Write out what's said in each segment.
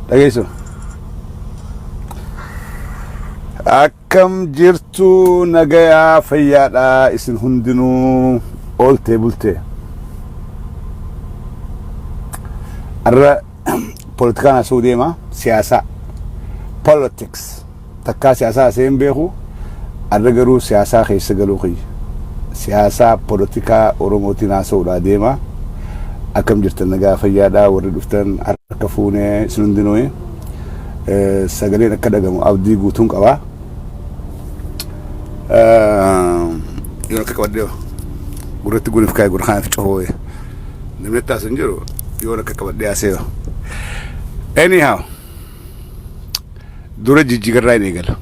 dhageessu akkam jirtu nagayaa fayyaadha isin hundinuu oolte bulte arra politikaan asuu deema siyaasa politics takkaa siyaasaa seen beeku arra garuu siyaasaa keessa galuu qiyya siyaasaa politikaa oromootiin haasa'uudhaa deema akkam jirtan nagaa fayyaadha warri dhuftan harka fuunee isin hundinuu sagaleen akka dhagamu abdii guutuun qabaa yoo akka qabadde gurratti gunif kaay gurra kanaaf cohooye namni taasan jiru yoo akka qabadde asee anyhow dura jijjigarraa hin eegala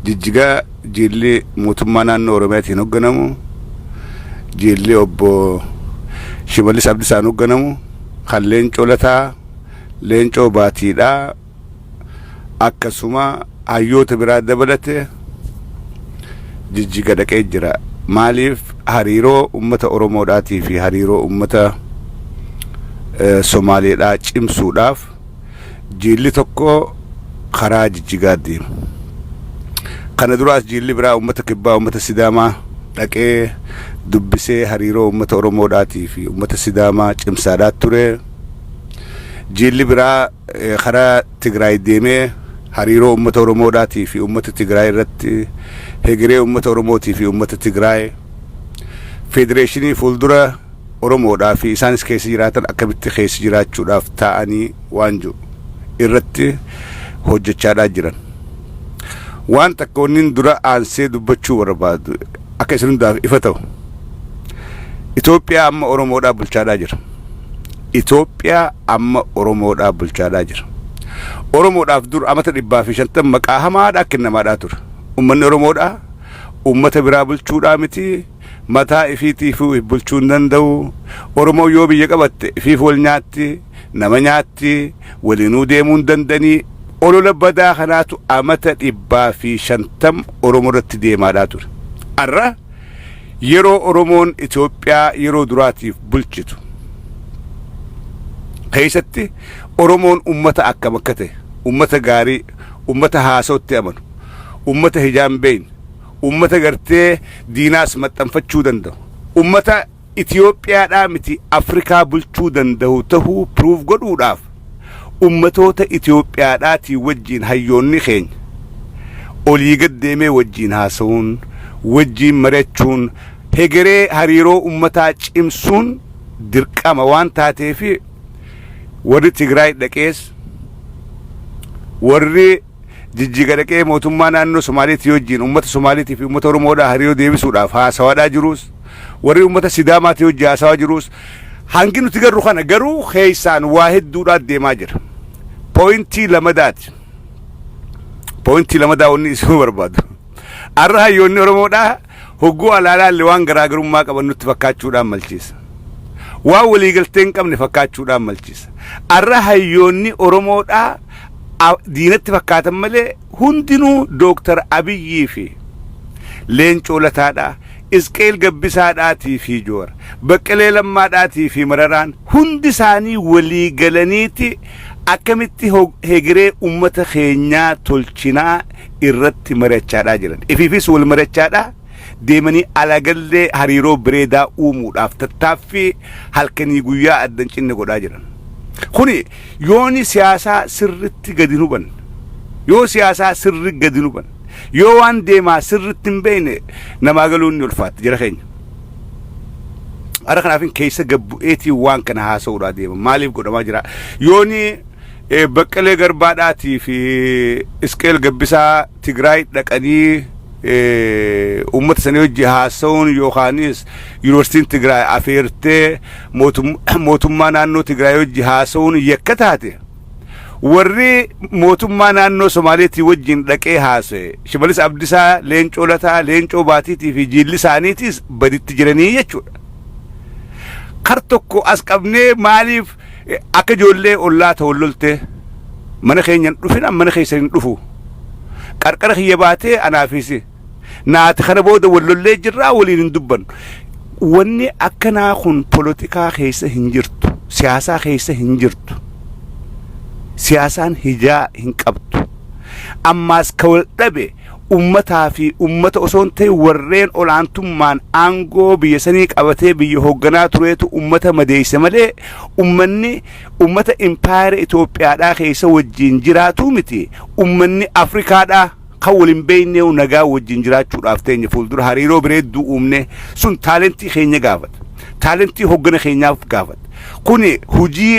jijjigaa jilli mootummaa naannoo oromiyaatiin hoogganamu jilli obbo Shimallis Abdiisaan hoogganamu kan Leencoo Lataa Leencoo Baatiidhaa akkasuma hayyoota biraa dabalate jijjiga dhaqee jira maaliif hariiroo ummata oromoodhaatii fi hariiroo ummata Somaaleedhaa cimsuudhaaf jilli tokko karaa jijjigaa deema kana duraas jilli biraa ummata kibbaa ummata Sidaamaa dhaqee dubbisee hariiroo ummata oromoodhaatii fi ummata Sidaamaa cimsaadhaa ture jilli biraa karaa Tigraay deemee hariiroo ummata oromoodhaatii fi ummata Tigraay irratti hegeree ummata oromootii fi ummata Tigraay federeeshinii fuuldura oromoodhaa fi isaanis keessa jiraatan akkamitti keessa jiraachuudhaaf taa'anii waan jiru irratti hojjechaadhaa jiran waan takka wannin dura aansee dubbachuu barbaadu akka isin hundaaf ifa ta'u Itoophiyaa amma oromoodhaa bulchaadhaa jira Itoophiyaa amma oromoodhaa bulchaadhaa jira oromoodhaaf dur amata 150 maqaa hamaadhaa kennamaadhaa ture ummanni oromoodhaa ummata biraa bulchuudhaa miti mataa ifiitiif bulchuu hin danda'u oromoo yoo biyya qabatte ifiif wal nyaatti nama nyaatti waliinuu deemuu hin dandanii olola badaa kanaatu amata 150 oromoo irratti deemaadhaa ture arra yeroo oromoon Itoophiyaa yeroo duraatiif bulchitu keessatti oromoon ummata akkam akka ta'e ummata gaarii ummata haasawatti amanu ummata hijaan beeyin ummata gartee diinaas maxxanfachuu danda'u ummata Itoophiyaadhaa miti Afrikaa bulchuu danda'u tahuu proof godhuudhaaf ummatoota Itoophiyaadhaatii wajjiin hayyoonni keenya olii gad deemee wajjiin haasa'uun wajjiin mari'achuun hegeree hariiroo ummataa cimsuun dirqama waan taateef warri Tigraay dhaqees warri jijjiga dhaqee mootummaa naannoo Somaaliitii wajjiin ummata Somaaliitii fi ummata Oromoodhaa hariiroo deebisuudhaaf haasawaadhaa jiruus warri ummata Sidaamaatii wajjiin haasawaa jiruus hangi nuti garuu kana garuu keessaan waa hedduudhaa deemaa jira pointii lamadaati pointii lamadaa wanni isin barbaadu arra hayyoonni Oromoodhaa hogguu alaalaallee waan garaagarummaa qaban nutti fakkaachuudhaan malchiisa waa waliigaltee hin qabne fakkaachuudhaan malchiisa arra hayyoonni Oromoodhaa diinatti fakkaatan malee hundinuu Dooktar Abiyyii fi Leencoo Lataadhaa Isqeel Gabbisaadhaatii fi Joora Baqqalee Lammaadhaatii fi Mararaan hundi isaanii walii galaniiti akkamitti hegeree ummata keenyaa tolchinaa irratti mari'achaadhaa jiran ifiifis wal mari'achaadhaa deemanii alagallee hariiroo bireedaa uumuudhaaf tattaaffii halkanii guyyaa addan cinne godhaa jiran kuni yooni siyaasaa sirritti gadi nuban yoo siyaasaa sirri gadi nuban yoo waan deemaa sirritti hin beekne namaa galuun ni ulfaatti jira keenya ara kanaafin keessa gabbu'eetii waan kana haasa'uudhaa deema maaliif godhamaa jira yooni Baqqalee Garbaadhaatii fi Isqeel Gabbisaa Tigraay dhaqanii ummata sanii wajji haasa'uun yookaanis yuunivarsiitiin Tigraay afeertee mootummaa naannoo Tigraay wajji haasa'uun yakka taate warri mootummaa naannoo Somaaliitii wajjin dhaqee haasa'e Shimallis Abdiisaa Leencoo Lataa Leencoo Baatiitii fi jilli isaaniitis baditti jiranii jechuudha kar tokko as qabnee maaliif akka ijoollee ollaa ta'ollolte mana keenyan dhufina mana keessan hin dhufu qarqara kiyya baatee anaafisi naati kana booda wallollee jirraa waliin hin dubbannu wanni akkanaa kun politikaa keessa hin jirtu siyaasaa keessa hin jirtu siyaasan hijaa hin qabdu ammaas ka wal dhabe ummataa fi ummata osoon ta'e warreen olaantummaan aangoo biyya sanii qabatee biyya hoogganaa tureetu ummata madeeyse malee ummanni ummata impaayera Itoophiyaadhaa keessa wajjin jiraatu miti ummanni Afrikaadhaa kan waliin beeynee nagaa wajjin jiraachuudhaaf teenya fuuldura hariiroo bareedduu uumne sun taalentii keenya gaafata taalentii hoggana keenyaaf gaafata kuni hujii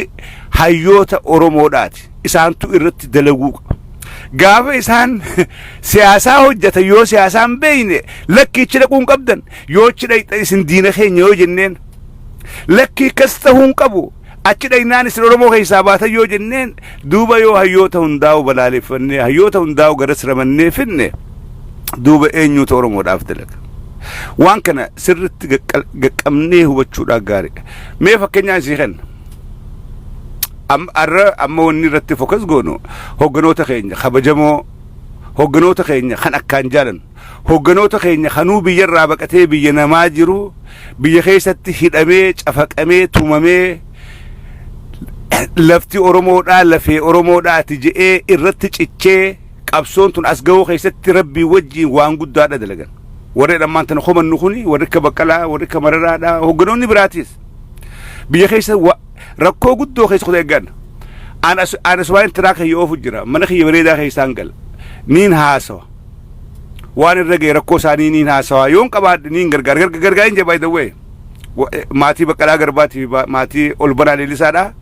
hayyoota Oromoodhaati isaantu irratti dalaguu qaba gaafa isaan siyaasaa hojjeta yoo siyaasaan beeyne lakkiichi dhaquun qabdan yoo achi dhayxa isin diina keenya yoo jenneen lakkii kas ta'uun qabu achi dhaynaan isin Oromoo keessaa baatan yoo jenneen duuba yoo hayyoota hundaa'u balaaleffannee hayyoota hundaa'u garas ramannee finne duuba eenyuutu Oromoodhaaf dalaga waan kana sirritti gaqqabnee hubachuudhaaf gaariidha mee fakkeenyaan sii kenna amma wanni irratti fokas goonu hogganoota keenya kabajamoo hogganoota keenya kan akkaan jaalan hogganoota keenya kanuu biyyarraa baqatee biyya namaa jiru biyya keessatti hidhamee cafaqamee tumamee lafti Oromoodhaa lafee Oromoodhaati je'ee irratti cichee qabsoon tun as ga'uu keessatti rabbii wajjiin waan guddaadha dalagan warri dhammaan tana komannu kuni warri akka Baqqalaa warri akka Mararaadhaa hogganoonni biraatis biyya keessa rakkoo guddoo keessa kutee eeggan ana suwaan tiraaka yoo jira mana kiyya bareedaa keessaan gal niin haasawa waan irra ga'e rakkoo isaanii niin haasawa yoon qabaadhe niin gargaar hin jee by the way maatii Baqqalaa Garbaatii maatii Olbanaa Leellisaadhaa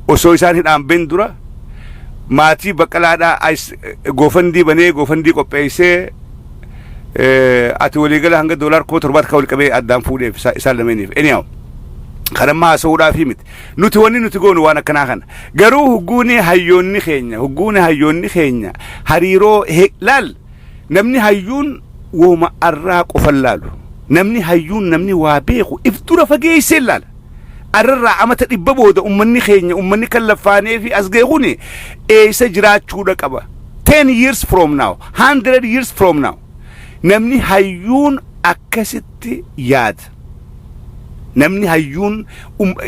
osoo isaan hidhaan ben dura maatii Baqqalaadhaa goofandii banee goofandii qopheessee ati waliigala hanga $7,000 ka wal qabee addaan fuudheef isaan lameeniif anyhow kanamma haasa'uudhaaf miti nuti wanni nuti goonu waan akkanaa kana garuu hugguuni hayyoonni keenya hariiroo laal namni hayyuun wooma arraa qofan laalu namni hayyuun namni waa beeku if dura fageessee laala arraa amata dhibba booda ummanni keenya ummanni kan laffaanee fi as geekuni eessa jiraachuudha qaba 10 years from now 100 years from now namni hayyuun akkasitti yaada namni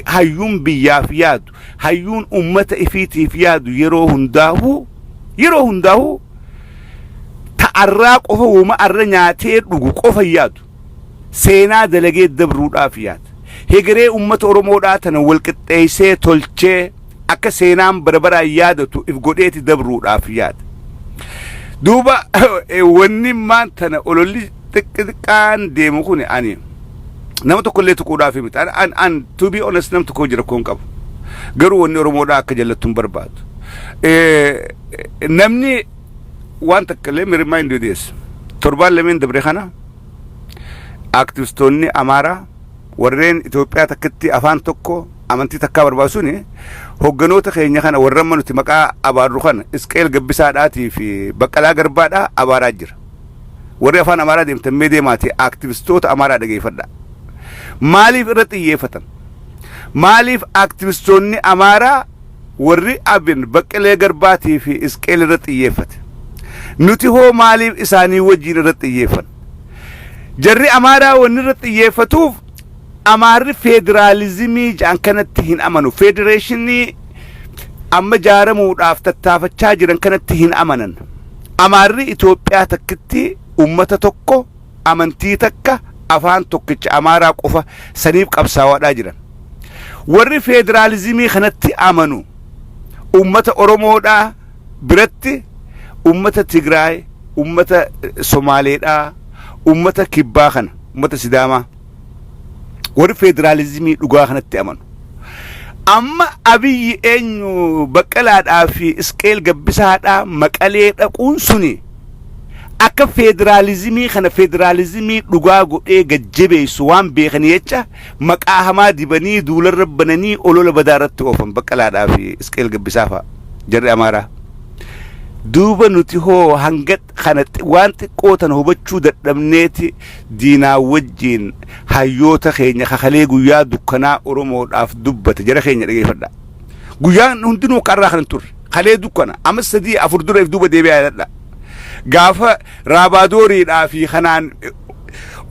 hayyuun biyyaaf yaadu hayyuun ummata ifiitiif yaadu yeroo hundaahu ta'arraa qofa uuma arra nyaatee dhugu qofa yaadu seenaa dalagee dabruudhaaf yaada hegeree ummata Oromoodhaa tana wal qixxeessee tolchee akka seenaan barbaraan yaadatu if godheeti dabruudhaaf yaada duuba wanni maan tana ololli xiqqaan deemu kun ani nama tokko illee tuquudhaaf miti an to be honest nam tokko jira koon qabu garuu wanni Oromoodhaa akka jallattuun barbaadu namni waan takka illee me remind you this torbaan lameen dabre kana aktivistoonni Amaaraa warreen Itoophiyaa takkatti afaan tokko amantii takkaa barbaasuuni hogganoota keenya kana warramma nuti maqaa abaarru kana Isqeel Gabbisaadhaatii fi Baqqalaa Garbaadhaa abaaraa jira warri afaan Amaaraa deemtan deemaati aktivistoota Amaaraa dhageeffadha maaliif irratti xiyyeeffatan maaliif aktivistoonni Amaaraa warri abin Baqqalee Garbaatii fi Isqeel irratti xiyyeeffate nuti hoo maaliif isaanii wajjin irratti xiyyeeffan jarri Amaaraa wanni irratti xiyyeeffatuuf Amaarri federaalizimii jaan kanatti hin amanu federeeshinii amma jaaramuudhaaf tattaafachaa jiran kanatti hin amanan Amaarri Itoophiyaa takkitti ummata tokko amantii takka afaan tokkicha Amaaraa qofa saniif qabsaawaadhaa jiran warri federaalizimii kanatti amanu ummata Oromoodhaa biratti ummata Tigraay ummata Somaaleedhaa ummata Kibbaa kana ummata Sidaamaa warri federalizimii dhugaa kanatti amanu amma Abiyyi eenyu Baqqalaadhaa fi Isqeel Gabbisaadhaa Maqalee dhaquun suni akka federalizimii kana federalizimii dhugaa godhee gajjabeessu waan beekanii jecha maqaa hamaa dibanii duularra bananii olola badaarratti oofan Baqqalaadhaa fi Isqeel Gabbisaa fa'a jarri Amaaraa duuba nuti hoo hanga kana waan xiqqoo tan hubachuu dadhabneeti diinaa wajjin hayyoota keenya kakalee guyyaa dukkanaa Oromoodhaaf dubbate jara keenya dhageeffadha guyyaan hundinuu qarraa kan turre kalee dukkana amma 3-4 dureef duuba deebi'aa yaadadha gaafa Raabadooriidhaa fi kanaan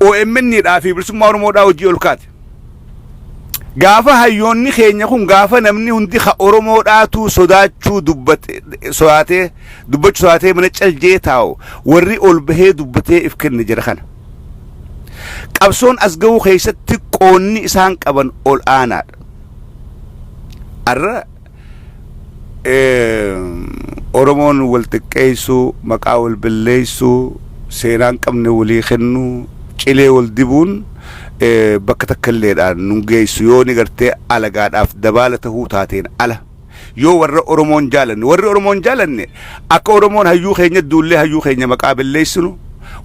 OMN'dhaa fi bilisummaa Oromoodhaa hojii ol kaate gaafa hayyoonni keenya kun gaafa namni hundi ka oromoodhaatu sodaachuu dubbachuu sodaatee mana caljee taa'u warri ol bahee dubbatee if kenne jira kana qabsoon as ga'uu keessatti qoonni isaan qaban ol aanaadha arra oromoon wal xiqqeessuu maqaa wal balleessuu seenaan qabne walii kennuu cilee wal dibuun bakka takkalleedhaan nun geessu yoo ni gartee alagaadhaaf dabaala tahuu taateen ala yoo warra oromoon jaalanne akka oromoon hayyuu keenya duullee hayyuu keenya maqaa balleessinu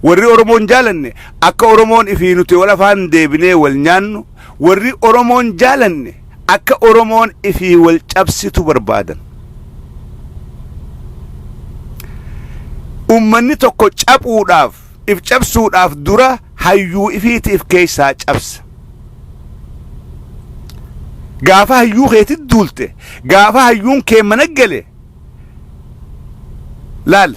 warri oromoon jaalanne akka oromoon ifii nuti wal afaan deebinee wal nyaannu warri oromoon jaalanne akka oromoon ifii wal cabsitu barbaadan ummanni tokko cabuudhaaf if cabsuudhaaf dura hayyuu ifiitiif keessaa cabsa gaafa hayyuu keetit duulte gaafa hayyuun kee mana gale laal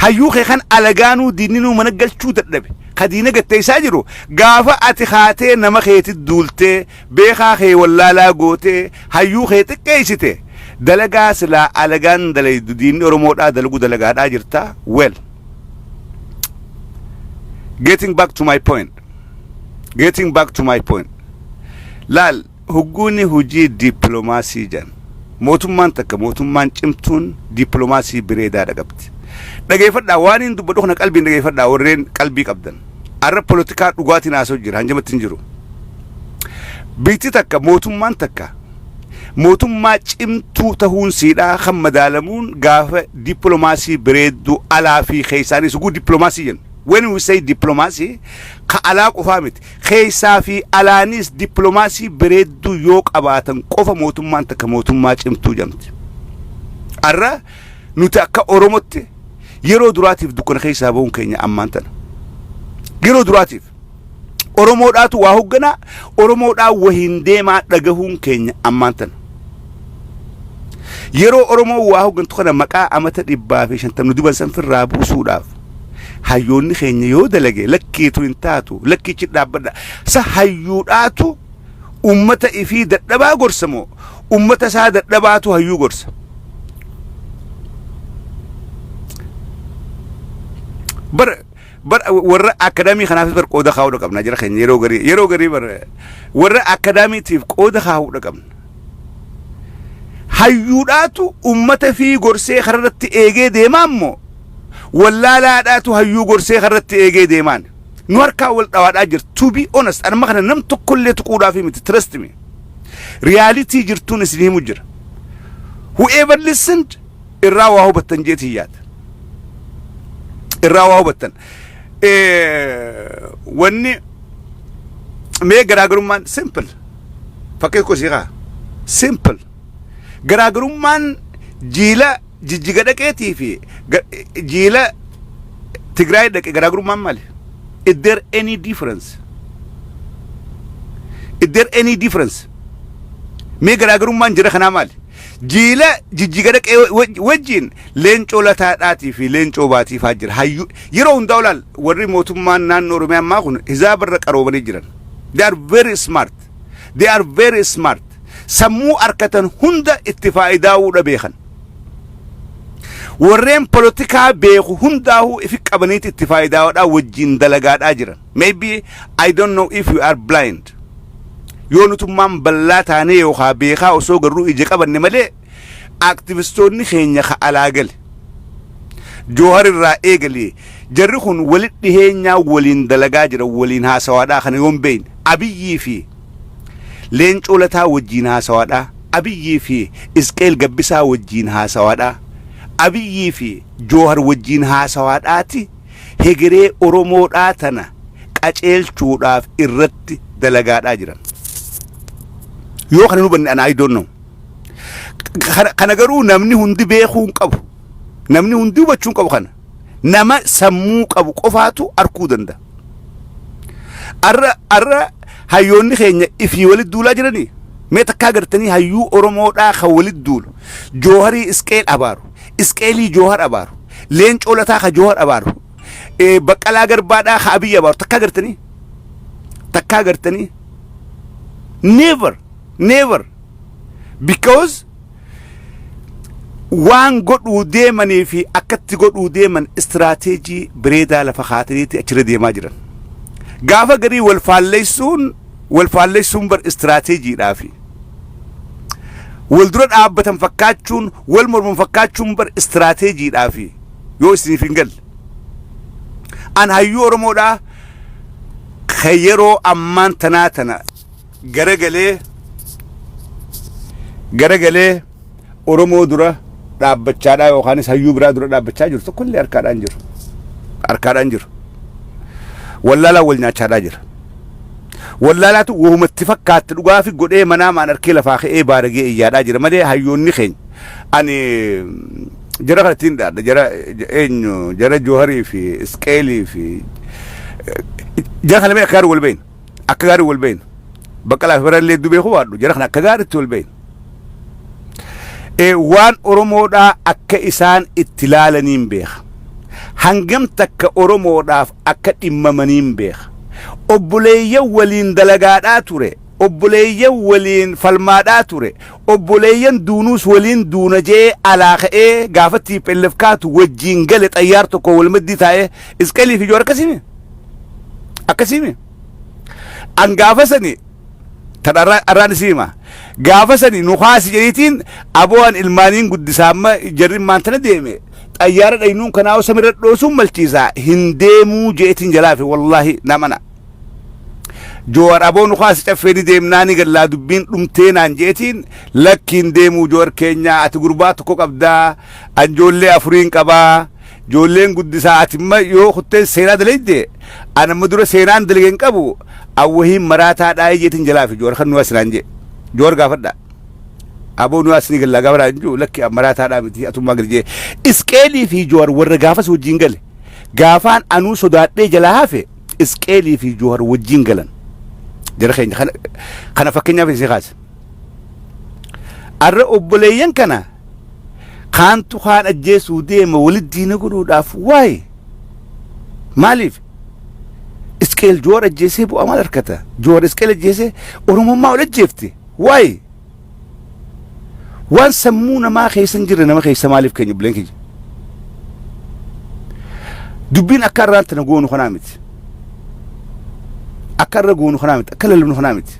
hayyuu kee kan alagaanuu diininuu mana galchuu dadhabe ka diina gatteessaa jiru gaafa ati haatee nama keetit duultee beekaa kee wallaalaa gootee hayyuu kee xiqqeessite dalagaa silaa alagaan dalaydu diinni oromoodhaa dalagu dalagaadhaa jirtaa well getting back to my point laal hugguuni hujii dippiloomaasii jan mootummaan cimtuun dippiloomaasii bireedaadha qabdi dhageeffadhaa waan hin dubbadhu kana qalbiin dhageeffadhaa warreen qalbii qabdan arra polotikaa dhugaatiin haasoo jira hanjamatti hin jiru biitti takka mootummaa cimtuu tahuun siidhaa kan madaalamuun gaafa dippiloomaasii bireedduu alaa fi keessaanis huguu dippiloomaasii jennu when we say diplomacy ka alaa qofaa miti keessaa fi alaanis dippiloomaasii bireedduu yoo qabaatan qofa mootummaan takka mootummaa cimtuu jamti arra nuti akka oromotti yeroo duraatiif dukkana keessaa ba'uun keenya ammaan tana yeroo duraatiif oromoodhaatu waa hogganaa oromoodhaa wahiin deemaa dhagahuun keenya ammaan tana yeroo oromoo waa hoggantu kana maqaa amata 150 diban sanfirraa buusuudhaaf hayyoonni keenya yoo dalage lakkiitu hin taatu lakkiichi dhaabbadha sa hayyuudhaatu ummata ifii dadhabaa gorsamoo ummata isaa dadhabaatu hayyuu gorsa bar warra akadamii kanaafis bar qooda kaa'uu qabna jira keenya yeroo garii bar warra akadamiitiif qooda kaa'uu qabna hayyuudhaatu ummata fii gorsee kararratti eegee deemaammoo wallaalaadhaatu hayyuu gorsee karratti eegee deemaan nu harkaa wal dhawaadhaa jir to be honest anama kana nam tokkollee tuquudhaaf miti trust me reality jirtuun isin himu jira whoever listened irraa waa hubattan jeetii yaada irraa waa hubattan wanni mee garaagarummaan simple fakkii ko siiqaa simple garaagarummaan jiila jijjiga dhaqeetii fi jiila Tigraay dhaqe garaagarummaan maali is there any difference mee garaagarummaan jira kanaa maali jiila jijjiga dhaqee wajjin leencoo lataadhaatii fi leencoo baatiifaa jira hayyuu yeroo hundaa olaal warri mootummaan naannoo Oromiyaa ammaa kun hizaabarra qaroobanii jiran they are very smart sammuu arkatan hunda itti faayidaa'uudha beekan warreen polotikaa beeku hundaahu ifi qabaniiti itti faayidaa'uudha wajjin dalagaadhaa jiran maybe I don't know if you are blind yoo nutummaan ballaa taanee yookaa beekaa osoo garuu ija qabanne malee aktivistoonni keenya ka alaagale Joohar irraa eegalee jarri kun walit dhiheenyaa waliin dalagaa jira waliin haasawaadhaa kana yoon beeyin Abiyyii fi Leencoo Lataa wajjin haasawaadhaa Abiyyii fi Isqeel Gabbisaa wajjin haasawaadhaa Abiyyii fi Joohar wajjin haasawaadhaati hegeree Oromoodhaa tana qaceelchuudhaaf irratti dalagaadhaa jiran yoo kana nubanne ana I don't know kana garuu namni hundi beekuun qabu namni hundi hubachuun qabu kana nama sammuu qabu qofaatu arkuu danda'a arra hayyoonni keenya ifii walit duulaa jiranii mee takkaa gartanii hayyuu Oromoodhaa ka walit duulu Jooharii Isqeel abaaru Isqeelii Joohar abaaru Leencoo Lataa ka Joohar abaaru Baqqalaa Garbaadhaa ka Abiyyi abaaru takkaa gartanii never never because waan godhuu deemanii fi akkatti godhuu deeman istiraatiijii bareedaa lafa kaataniiti achirra deemaa jiran gaafa garii wal faalleessuun bar istiraatiijiidhaa fi wal dura dhaabbatan fakkaachuun wal morman fakkaachuun bar istiraatiijiidhaa fi yoo isiniif hin galle an hayyuu Oromoodhaa yeroo ammaan tanaa tana garagalee Oromoo dura dhaabbachaadhaa yookaanis hayyuu biraa dura dhaabbachaa jiru tokkollee harkaadhaan jiru wallaalaa wal nyaachaadhaa jira wallaalaatu woomatti fakkaatti dhugaa fi godhee manaa maan harkee lafaa ka'ee baaragee iyyaadhaa jira malee hayyoonni keenya ani jara kanattiin dhaadha jara Jooharii fi Isqeelii fi jara kana mee akka gaarii wal beeynu Baqqalaa fi Barallee dubee hubaadhu jara kana akka gaariitti wal beeynu waan Oromoodhaa akka isaan itti laalaniin beeka hangam takka Oromoodhaaf akka dhimmamaniin beeka obboleeyyan waliin dalagaadhaa ture obboleeyyan waliin falmaadhaa ture obboleeyyan duunuus waliin duuna jee alaa ka'ee gaafa TPLF kaatu wajjiin gale xayyaar tokko wal maddii taa'ee Isqeelii fi Joowar akkasimi an gaafa sani tan arraan isiima gaafa sani nu haasi jedhiitiin aboon ilmaaniin guddisaamma jarrin maantana deeme xayyaara dhaynuun kanaa samirra dhoosuun malchiisaa hin deemuu jeetiin jalaa fi wallaahi namana Joowar aboo nu haasi caffeeni deemnaani gallaa dubbiin dhumtee naan jeetiin lakkiin deemuu Joowar keenyaa ati gurbaa tokko qabdaa anjoollee afuriin qabaa joolleen guddisaa atimma yoo kuttee seenaa dalayde anamma dura seenaan dalageen qabu awwahiin maraataadhaa jeetiin jalaa fi Joowar kan nu asinaan jee Joowar gaafadha aboo nu asini gallaa gaafadha injuu lakki maraataadhaa miti atummaa gadi Isqeelii fi Joowar warra gaafas wajjiin gale gaafaan anuu sodaadhee jalaa hafe Isqeelii fi Joowar wajjiin galan jara keenya kana fakkeenyaaf isii kaase arra obboleeyyan kana kaantu kaan ajjeesuu deema walit diina godhuudhaaf waay maaliif Isqeel Joowar ajjeesee bu'aa maal harkata Joowar Isqeel ajjeesee Oromummaa ol ajjeefte waay waan sammuu namaa keessan jirre nama keessa maaliif keenya buleen keenya dubbiin akka irraan tana goonu kanaa miti akka irra goonu kanaa miti akka lalabnu kanaa miti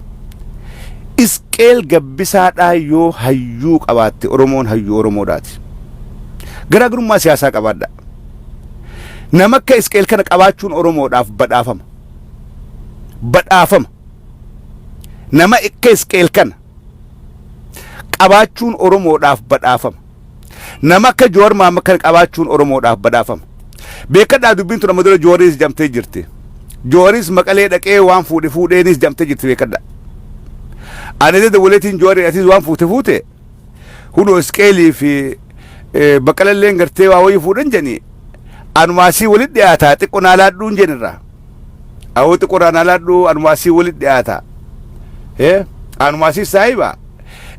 Isqeel gabbisaadhaa yoo hayyuu qabaatte Oromoon hayyuu Oromoodhaati garaagarummaa siyaasaa qabaadha nama akka Isqeel kana qabaachuun Oromoodhaaf badhaafama nama akka Isqeel kana qabaachuun Oromoodhaaf badhaafama nama akka Joowar Maamma kana qabaachuun Oromoodhaaf badhaafama beekadhaa dubbiin tun amma dura Joowaris jamtee jirti Joowaris Maqalee dhaqee waan fuudheenis jamtee jirti beekadhaa ani da waleetiin Joowarii atis waan fuute hunoo Isqeelii fi Baqqalalleen gartee waa wayii fuudhan jeni anumaasii walit dhiyaataa xiqqoo naalaadhuun jenirraa awoo xiqqoo naalaadhuu anumaasii walit dhiyaataa anumaasii saahiba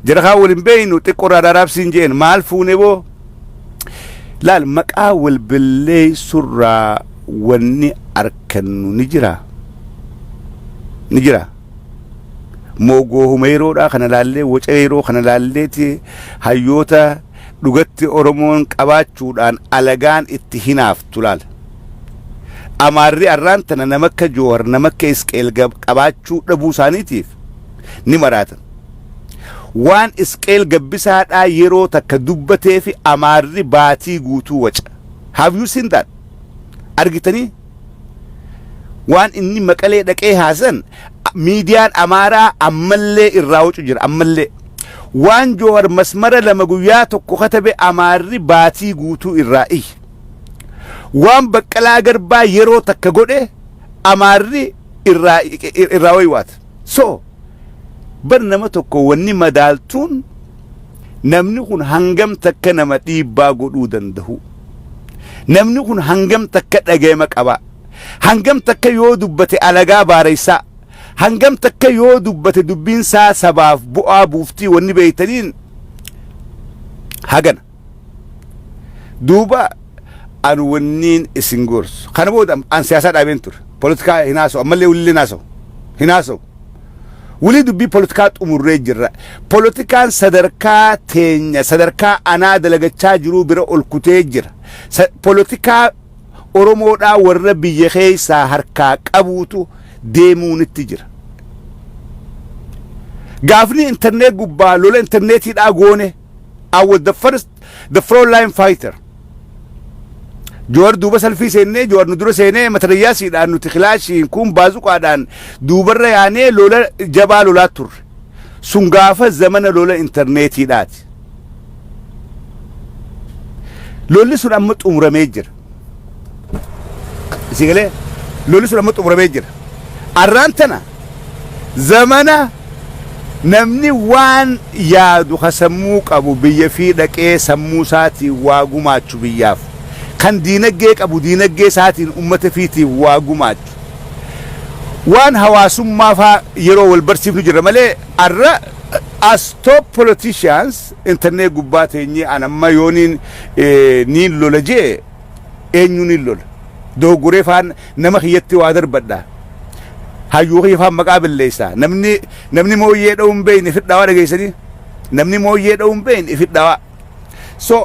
jara kaa walin beeynu xiqqoo raadaraabsiin jeen maal fuune boo laal maqaa wal balleessurraa wanni arkannu ni jira moogoo humeeroodhaa kana laallee waceeroo kana laalleeti hayyoota dhugatti Oromoon qabaachuudhaan alagaan itti hinaaftu laal amaarri arraan tana nama akka Joowar nama akka Isqeel qabaachuu dhabuu isaaniitiif ni maraatan waan Isqeel gabbisaadhaa yeroo takka dubbatee fi amaarri baatii guutuu waca have you seen that argitanii waan inni Maqalee dhaqee haasan miidiyaan amaaraa ammallee irraa wacu jira ammallee waan Joowar masmara lama guyyaa tokko katabe amaarri baatii guutuu irraa waan Baqqalaa Garbaa yeroo takka godhe amaarri irraa waywaata so bar nama tokko wanni madaaltuun namni kun hangam takka nama dhiibbaa godhuu danda'u namni kun hangam takka dhageema qaba hangam takka yoo dubbate alagaa baareysaa hangam takka yoo dubbate dubbiinsaa sabaaf bu'aa buuftii wanni beeytaniin hagana duuba an wanniin isin gorsu kana booda an siyaasaa dhaabeen ture politikaa hinaaso ammallee ulillee naaso hinaaso ولي دبي بوليتيكات أمور جرا بوليتيكان صدركا تين صدركا أنا دلقتشا جرو برا الكتيجر بوليتيكا أورومو دا وربي يخي ساهركا أبوتو ديمون التجر قافني انترنت قبا لولا انترنت يداغوني I was the front line fighter جوار دوبا سلفي سيني جوار ندرو سيني مترياسي دان نتخلاشي نكون بازوكا دان دوبا رياني لولا جبا لولا تر سنغافة زمن لولا انترنتي دات لولا سن أمت أمر ميجر سيقلي لولا سن أمت أمر ميجر أرانتنا زمنا نمني وان يادو خسموك أبو بيفيدك إيه سموساتي واقوماتشو بياف كان دينك أبو دينك ساتين أمة فيتي واقومات وان هواسم ما فا يرو والبرسيف نجر مالي الرأ أستوب politicians انترنت قباتي أنا ما يونين نين لولا جي نين لولا دو غريفان نمخ يتي وادر بدا هايو يفهم مقابل ليسا نمني مو يدوم بين في الدواء رجيسني نمني مو يدوم بين في الدواء so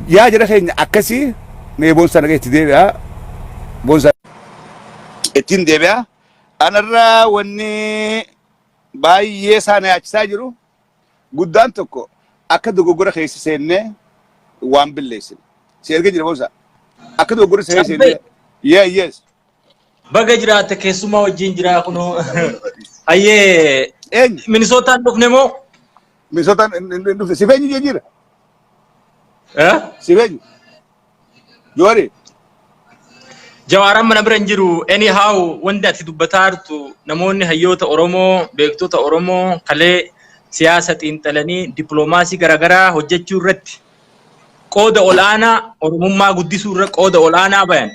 يا جرخين أكسي مي بونسا نجي تديبها بونسا اتين ديبها أنا را وني باي يسانة أجساجرو قدام تكو أكيد دوغورا خيس سينة وان بالليسن سيرجع جرا بونسا أكيد دوغورا خيس سينة yes بغجرات كيسوما وجينجرا كنو أيه مينيسوتا نفنمو مينيسوتا سيفيني جيجيرا سيفيني جواري جوارم من برنجرو anyhow وندا تدبتارتو نموني هيوتا أورومو بيكتوتا أورومو كله سياسة انتلني دبلوماسي غرغرا هجتشو رت قود أولانا أورومو ما قدسو رك قود أولانا بيان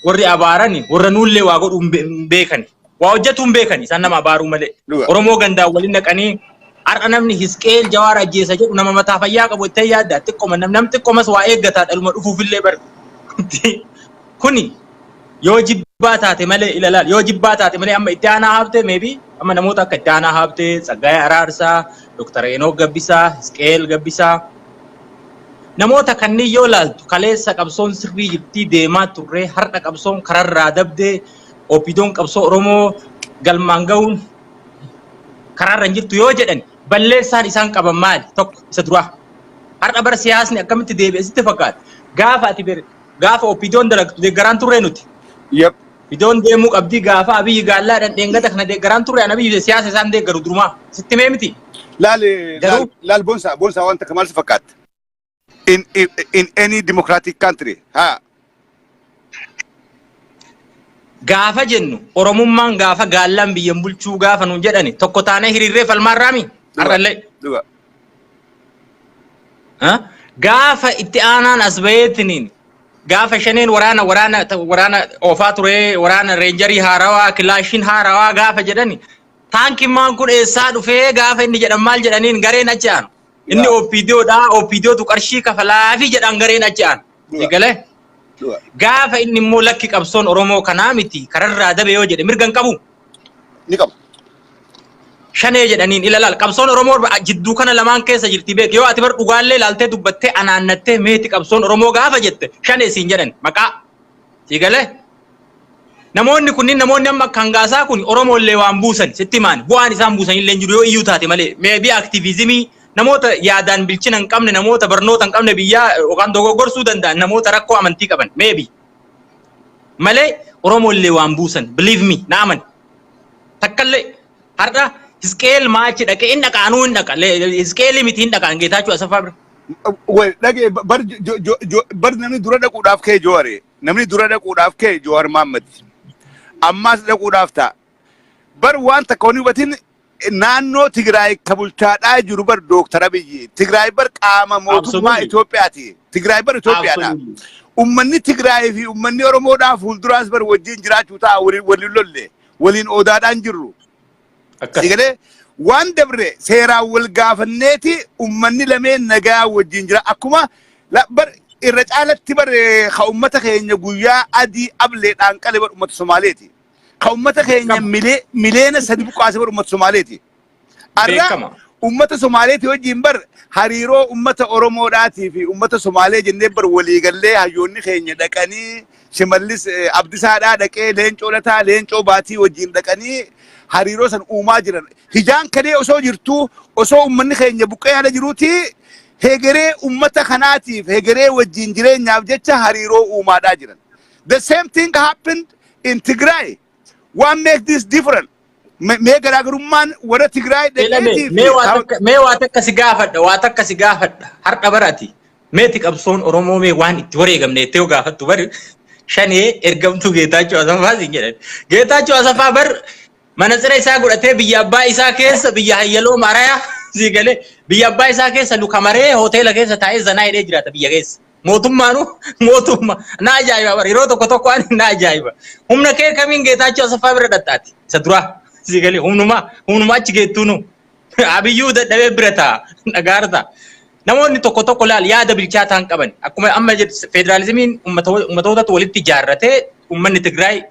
ورّي أباراني ورّنول واقول بيكني وأوجتهم بيكني سنة ما بارو ملء أورومو غندا ولينا كني أنا من هسكيل جوار أجيس أجيب نما متافيا كبو تيا ده تكوم نم تكوم سوا إيجاتات المرفوع في الليبر كوني يوجب باتات ملء إلى لا يوجب باتات ملء أما إتيانا هابته maybe أما نموتا كتيانا هابته سجاي أرارسا دكتور إنو جبسا هسكيل جبسا نموتا كني يولال كاليسا كابسون سري جبتي ديما توري هرتا كابسون كرر رادب دي أوبيدون كابسون رومو galmangaun karar ranjir tu yo jedhan balleessaan isaan qaban maali tokko isa dura har'a bar siyaasni akkamitti deebi'e sitti fakkaata gaafa ati gaafa oppiidoon dalagtu deeggaraan turre nuti oppiidoon deemuu qabdii gaafa abiyyi gaallaadhaan dheengata kana deeggaraan turre an abiyyi siyaasa isaan deeggaru durumaa sitti mee miti laal boonsaa wanta kamaal si fakkaata in any democratic country gaafa jennu oromummaan gaafa gaallaan biyyan bulchuu gaafa nuun jedhani tokko taanee hiriirree falmaarraami har'allee gaafa itti aanaan as baheetiniin gaafa shaneen waraana oofaa turee waraana reenjarii haarawaa kilaashiin haarawaa gaafa jedhani taankimmaan kun eessaa dhufee gaafa inni jedhan maal jedhaniin gareen achi aanu inni ooppiidiyootu qarshii kafalaafi jedhan gareen achi aanu eegalee gaafa inni immoo lakki qabsoon Oromoo kanaa miti kararraa dabe yoo jedhe mirgan qabu ni qabu shanee jedhaniin ilalaal qabsoon Oromoo jidduu kana lamaan keessa jirti beek yoo ati bar dhugaallee laaltee dubbattee anaannattee meeti qabsoon Oromoo gaafa jette shanee siin jedhan maqaa siigalee namoonni kunniin namoonni amma kangaasaa kun Oromoollee waan buusan sitti maani bu'aan isaan buusan illee jiru yoo iyyuu taate malee meebii aktiviizimii namoota yaadaan bilchina hin qabne namoota barnoota hin qabne biyyaa yookaan dogoggorsuu danda'an namoota rakkoo amantii qaban maybe malee Oromoollee waan buusan believe me naaman takkallee har'a Hisqeel maachi dhaqee inni dhaqaanuu hin dhaqa Hisqeelii miti hin dhaqaan Geetaachuu Asaffaa bira. Way dhaqee bar namni dura dhaquudhaaf ka'e Jowaare namni dura dhaquudhaaf ka'e Jowaar Mahammad ammaas dhaquudhaaf ta'a bar waan takka wani hubatin naannoo Tigraay kabulchaadhaa jiru bar Dooktar Abiyyi Tigraay bar qaama mootummaa Itoophiyaati Tigraay bar Itoophiyaadha ummanni Tigraay fi ummanni Oromoodhaa fuulduraas bar wajjin jiraachuu ta'a waliin lolle waliin odaadhaan jirru Sigale waan dabre seeraa wal gaafanneeti ummanni lameen nagaa wajjin jira akkuma bar irra caalatti bar ka ummata keenya guyyaa adii ableedhaan qale bar ummata Somaaleeti ka ummata keenya mileena sadi buqaase bar ummata Somaaleeti beekama. ummata Somaaleeti wajjin bar hariiroo ummata Oromoodhaatii fi ummata Somaalee jennee bar waliigallee hayyoonni keenya dhaqanii Shimallis Abdisaadhaa dhaqee Leencoo Lataa Leencoo Baatii wajjin dhaqanii hariiroo san uumaa jiran. Hijaan kadee osoo jirtuu osoo ummanni keenya buqqee haala jiruuti hegeree ummata kanaatiif hegeree wajjin jireenyaaf jecha hariiroo uumaadhaa jiran. The same thing happened in Tigray. What makes this different? Mee garaagarummaan warra Tigray dhaqeetiif mee waa takka si gaafadha har'a barati meeti qabsoon Oromoo mee waan itti wareegamne itti gaafattu bari shanee ergamtuu Geetaachoo Asaffaa siin jedhan. Geetaachoo Asaffaa bar manatsira isaa godhatee biyya abbaa isaa keessa biyya Hayyaloo Maarayaa sii galee biyya abbaa isaa keessa luka maree hoteela keessa taa'ee zanaa hidhee jiraata biyya keessa. Mootummaa na ajaa'iba bara yeroo tokko ani na ajaa'iba. Humna kee kamiin Geetaachoo Asaffaa bira dhattaati isa duraa. Sigali humnuma achi geettuunu abiyyuu dadhabee bira ta'a dhagaarta namoonni tokko laal yaada bilchaataan qaban akkuma amma federaalizimiin ummatootatu walitti ijaarratee ummanni Tigraay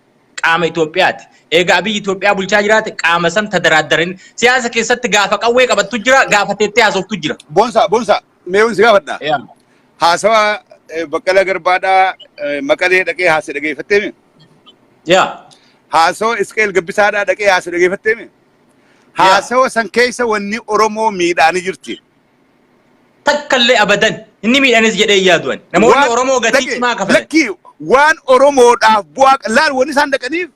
qaama Itoophiyaati eega abiyyi Itoophiyaa bulchaa jiraate qaama san tadaraaddarin siyaasa keessatti gaafa qawwee qabattu jira gaafa teettee haasoftu jira. Boonsa meewwan si gaafadha. Haasawa Baqqalaa Garbaadhaa Maqalee dhaqee haasa'e dhageeffattee mi? Haasawa Isqeel Gabbisaadhaa dhaqee haasa'e dhageeffattee mi? Haasawa san keessa wanni Oromoo miidhaanii jirti. Takkallee abadan inni miidhanis jedhee yaaduan namoonni Oromoo gatii cimaa kafalan. Lakkii waan Oromoodhaaf bu'aa laal wanni isaan dhaqaniif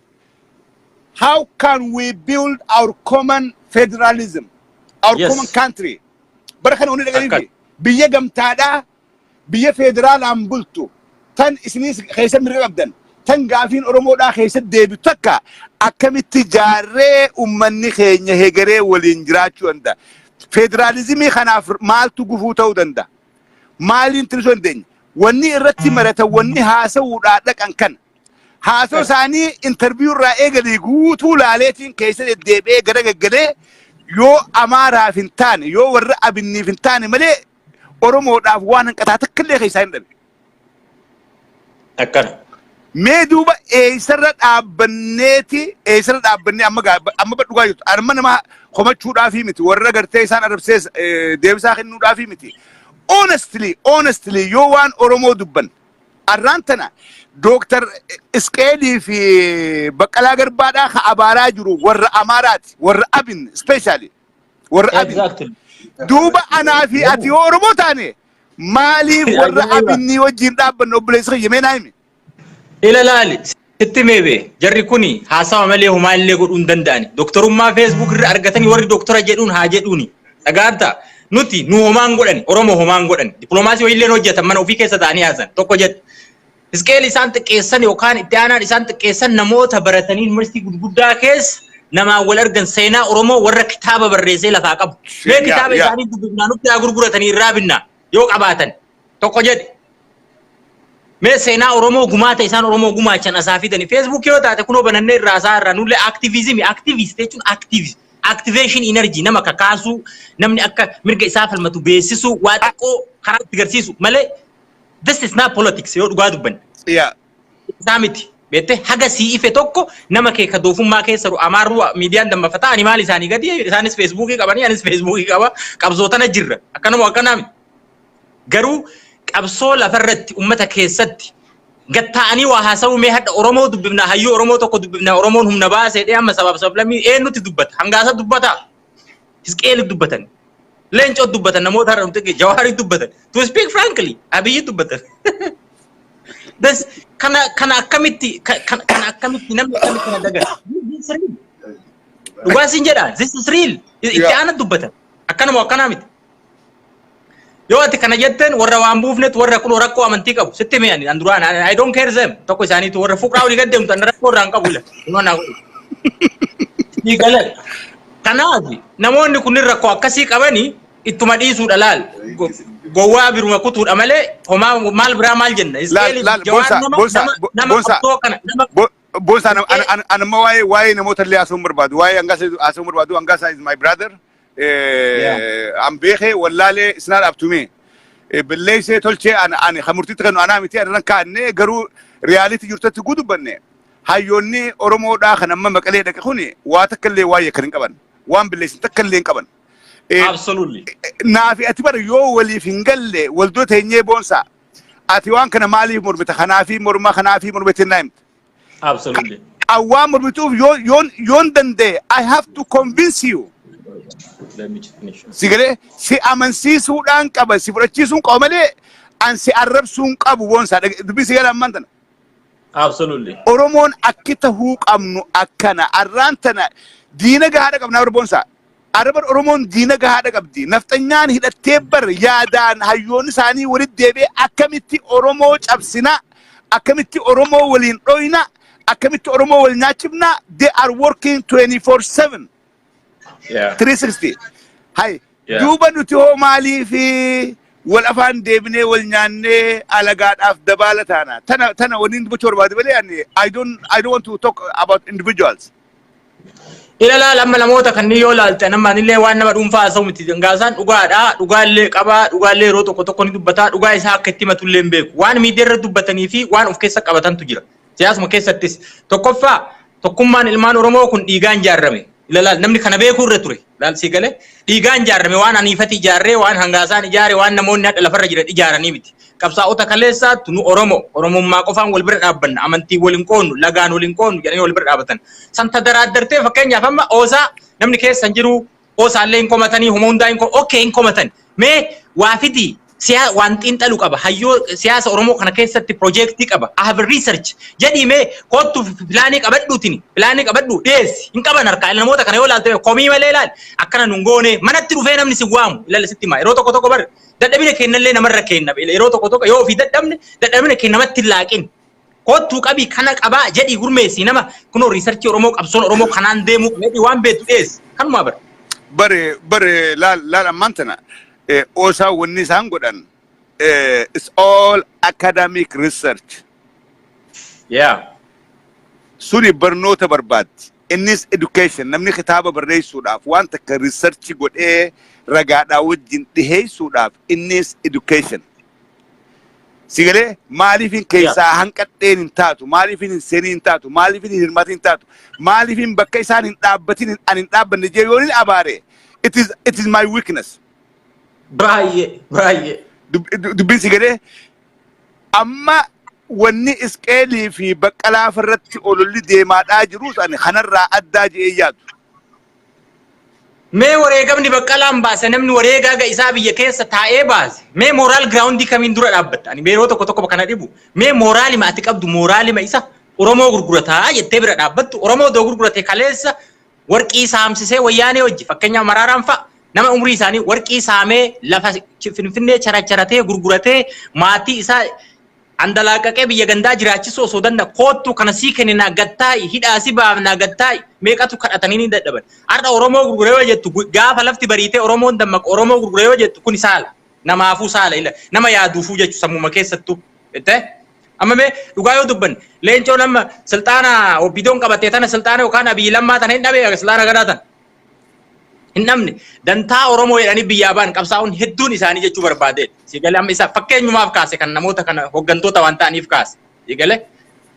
how can we build our common federalism, our common country? Bara kana wanni dhaqaniif biyya gamtaadhaa biyya federaalaan bultu tan isinis keessa mirga qabdan. Tan gaafiin Oromoodhaa keessatti deebi'u takka akkamitti jaarree ummanni keenya hegeree waliin jiraachuu danda'a. Federaalizimii kanaaf maaltu gufuu ta'uu danda'a? Maaliin tirisuu dandeenya? Wanni irratti maratan wanni haasa'uudhaa dhaqan kan. Haasa'u isaanii interviyuu irraa eegalee guutuu laaleetiin keessa deddeebi'ee gara gaggalee yoo Amaaraaf hin taane yoo warra Abinniif hin taane malee Oromoodhaaf waan hanqataa takkallee keessaa hin dhabe. Akkana. Mee duuba eessarra dhaabbannee amma dhugaa jirtu arma nama komachuudhaafi miti warra gartee isaan arabsee deebisaa kennuudhaafi miti. Honestly yoo waan Oromoo dubban arraan tana Dr. Isqeelii fi Baqqalaa Garbaadhaa ka abaaraa jiru warra Amaaraati warra Abin especially warra Abin. Duuba anaa fi ati yoo Oromoo taane maaliif warra Abinnii wajjin dhaabbanne obboleessa kiyya mee naa himi? Ila laali sitti meebe jarri kuni haasawa malee homaa illee godhuu hin danda'ani. Doktorummaa Facebook irra argatanii warri doktora jedhuun haa jedhuuni. Dhagaarta nuti nu homaan godhani Oromoo homaan godhani. Dippiloomaasii wayillee hojjetan mana ofii keessa ta'anii haasan tokko jedhu. Isqeel isaan xiqqeessan yookaan itti aanaan isaan xiqqeessan namoota baratanii yuunivarsiitii gurguddaa keessa namaan wal argan seenaa Oromoo warra kitaaba barreessee lafaa qabu. Mee kitaaba isaanii dubbifnaa nutti haa gurguratanii irraa binnaa yoo qabaatan tokko jedhe. Mee seenaa Oromoo gumaata isaan Oromoo gumaachan asaa fidanii Facebook yoo taate kunoo banannee irraa asaa irraa nullee activist jechuun activation energy nama kakaasuu namni akka mirga isaa falmatu beeksisuu waa xiqqoo karaa itti garsiisu malee this is not politics yoo dhugaa dubban. Isaa miti beektee haga sii ife tokko nama kee kadoofummaa keessa amaaruu miidiyaan dammafataa ani maal isaanii gadi isaanis Facebookii qabanii anis Facebookii qaba qabsootana jirra akkanuma akkanaa miti. Garuu qabsoo lafarratti ummata keessatti gatta'anii waa haasa'uu mee hadda Oromoo dubbifnaa hayyuu Oromoo tokko dubbifnaa Oromoon humna baasee dhee amma sablammii eenyutti dubbata hangaasa dubbata Isqeel dubbatan Leencoo dubbatan namoota har'a nuti Jawaarii dubbatan to speak frankly Abiyyi dubbatan das kana akkamitti namni akkamitti kana dagar dhugaa siin jedha this is real itti aana dubbatan akkanaa miti. Yoo ati kana jettan warra waan buufnet warra kun rakkoo amantii qabu sitti meeyani anduraan I don't care them tokko isaaniitu warra fuqraa olii gaddeemtu an rakkoo irraa hin qabu ila uumana ni galan kanaaf namoonni kunniin rakkoo akkasii qabanii ittuma dhiisuudha laal gowwaa biruma kutuudha malee homaa maal biraa maal jenna Boonsa anamma waa'ee namoota illee haasa'uun barbaadu waa'ee hangaasa haasa'uun barbaadu hangaasa is my brother. Ambeke wallale isnad abtume billeyse tolche an khamurti tanu ana miti an kaanne garu reality jurtati gudu banne hayyonni Oromoo dha kanamma maqalee dhaqe kuni waa takkalle waaye kan qaban waan bileessin takka illee hin qaban. Absolutely. Naafi ati bara yoo waliif hin galle waldoo teenyee boonsaa. Ati waan kana maaliif mormita kanaafi mormite naa himte. Absolutely. Awwaan mormituuf yoon danda'e I have to convince you. Let me just finish. Sigale si amansiisuudhaan qaba si fudhachiisuun qaba malee an si arrabsuun qabu boonsaa dubbii sigale ammaan tana. Absolutely. Oromoon akki tahuu qabnu akkana arraan tana diina gahaadha qabna bara boonsaa. Arabar Oromoon diina gahaadha qabdi. Nafxanyaan hidhattee bar yaadaan hayyoon isaanii walitti deebi'ee akkamitti Oromoo cabsina, akkamitti Oromoo waliin dhoyna, akkamitti Oromoo wal nyaachifna. They are working 24/7. Yeah. 360. Hai. Yeah. Duuba nuti hoo maalii fi wal afaan deebinee wal nyaannee alagaadhaaf dabaala taana. Tana waliin dubbachuu barbaade malee I don't want to talk about individuals. Ilala lamma namoota kanneen yoo laalte nama illee waan nama dhuunfaa ta'u miti gaasaan dhugaallee qaba dhugaallee yeroo tokko ni dubbata dhugaa isaa akka itti matullee hin beeku waan miidiyaa irra dubbatanii fi waan of keessa qabatantu jira siyaasuma keessattis tokkoffaa tokkummaan ilmaan Oromoo kun dhiigaan ijaarrame ilala namni kana beekuu irra ture laal si galee dhiigaan ijaarrame waan aniifati ijaarree waan hangaasaan ijaare waan namoonni hadha lafarra jiran ijaaranii miti qabsaa'ota kaleessaatti nu Oromummaa qofaan wal bira dhaabbanna amantii waliin qoonnu lagaan waliin qoonnu jedhanii wal bira dhaabbatan santa daraaddartee fakkeenyaaf amma oosaa namni keessan jiru oosaallee hin komatanii huma hundaa hin komatan mee waa fidi waan xiinxalu qaba hayyoo siyaasa Oromoo kana keessatti projektii qaba I have research jedhii mee kottu pilaanii qabadhu dhiyeessi hin qaban harkaa namoota kana yoo laalte komii malee ilaal akkana nun goone manatti dhufee namni si waamu ilaalli sitti himaa yeroo tokko bar dadhabina kennallee namarra kenna yeroo tokko yoo ofii dadhabina kenna namatti laaqin kottu qabii kana qabaa jedhii gurmeessi nama kunoo research Oromoo qabsoon Oromoo kanaan deemu jedhii waan beektu dhiyeessi kanuma bare laal ammaan tana Osa when this angodan it's all academic research. Yeah. Suri barnoota barbaad. In this education, namni kitaaba barreessuudhaaf waan takka research godhee ragaadhaa wajjin dhiheessuudhaaf in this education. Sigalee maaliifin keessaa hanqadheen hin taatu, maaliifin hin seenii hin taatu, maaliifin hin hirmaatiin hin taatu, maaliifin bakka isaan hin dhaabbatin an hin dhaabbanne jee yoon hin abaare. It is my weakness. Baay'ee. Dubbiin sigalee amma wanni isqeelii fi baqqalaa irratti ololli deemaadhaa jirus ani kanarraa addaa jedhee yaadu. Mee wareegamni baqqalaan baase namni wareegaa isaa biyya keessa taa'ee baase mee moraal giraawundii kamiin dura dhaabbatta ani yeroo tokko kana dhibu mee moraalima ati qabdu moraalima isa Oromoo gurgurataa jettee bira dhaabbattu Oromoo doo gurgurate kaleessa warqii saamsisee wayyaanee hojii fakkeenyaaf Maraaraan fa'a nama umrii isaanii warqii saamee lafa Finfinnee characharatee gurguratee maatii isaa andalaaqaqee biyya gandaa jiraachisuu osoo danda'a koottu kana sii kennina gattaa'i hidhaasi baafna gattaa'i meeqatu kadhatanii ni dadhaban har'a Oromoo gurguree yoo jettu gaafa lafti bariitee Oromoon dammaqu Oromoo gurguree yoo jettu kun saala namaafuu saala ila nama yaaduufuu jechu sammuma keessattu jettee amma mee dhugaa yoo dubban leencoo nama sultaana obidoon qabatee tana sultaana yookaan Abiy Lammaa tana hin dhabe sultaana gadaatan hin namne dantaa Oromoo jedhanii biyyaa baan qabsaa'uun hedduun isaanii jechuu barbaade sigalee amma isa fakkeenyumaaf kaase kan namoota kana hoggantoota waan ta'aniif kaase sigalee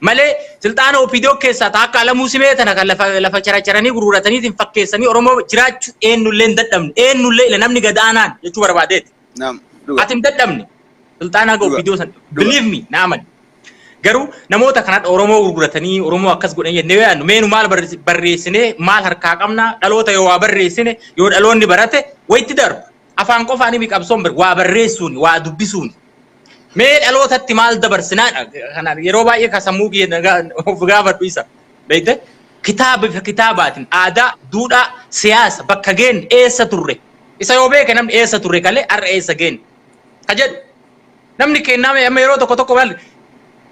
malee sultaana Opidoo keessaa akka Alamuu Simee tana kan lafa characharanii gurgurataniitiin fakkeessanii Oromoo jiraachuu eenyullee hin dadhabne eenyullee ila namni gadaanaan jechuu barbaade ati hin dadhabne sultaana Opidoo san believe me naaman garuu namoota kanatti Oromoo gurguratanii Oromoo akkas godhan jennee yaadnu meenu maal barreessine maal harkaa qabna dhaloota yoo waa barreessine yoo dhaloonni barate wayitti darbu afaan qofaanii mi qabsoon waa barreessuun waa dubbisuun mee dhalootatti maal dabarsinaadha kana yeroo baay'ee ka sammuu of gaafadhu isa beekte kitaabaatiin aadaa duudhaa siyaasa bakka geenne eessa turre isa yoo beeke namni eessa turre kalee har'a eessa geenne ka jedhu namni kenname amma yeroo tokko maal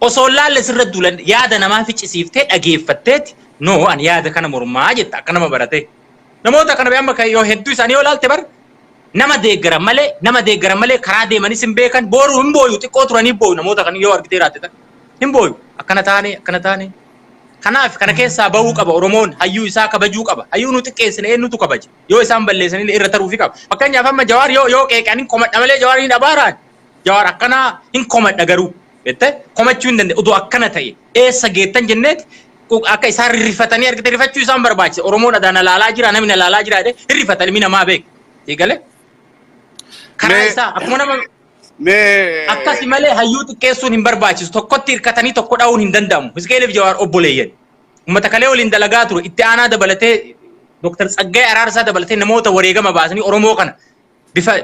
osoo laalle sirra duulan yaada namaa ficcisiiftee dhageeffatteeti no an yaada kana mormaa jetta akka nama barate namoota kana amma yoo hedduu isaanii yoo laalte bar nama deeggaran malee karaa deemanis hin beekan booruu hin booyu xiqqoo turanii booyu namoota kan yoo argitee raatte hin booyu akkana taane kanaaf kana keessaa bahuu qaba Oromoon hayyuu isaa kabajuu qaba hayyuu nu xiqqeessine eenyutu kabaje yoo isaan balleessanii irra taruufi qaba fakkeenyaaf amma Jawaar yoo qeeqan hin komadha malee Jawaar hin dhabaaraan Jawaar akkana hin komadha garuu Bete komachuu hin danda'e odoo akkana ta'e eessa geettan jenneeti akka isaan rifatanii argite rifachuu isaan barbaachisa. Oromoon adana laalaa jira namni laalaa jira jedhee rifatanii mina maa beek. Eegale. Karaa isaa akkuma nama akkasi malee hayyuu xiqqeessuun hin barbaachisu. Tokkotti hirkatanii tokko dhaa'uun hin danda'amu. Hizqeeleef Jawaar obboleeyyan. Uummata kalee waliin dalagaa ture itti aanaa dabalatee Dr. Tsaggaayee Araarsaa dabalatee namoota wareegama baasanii Oromoo kana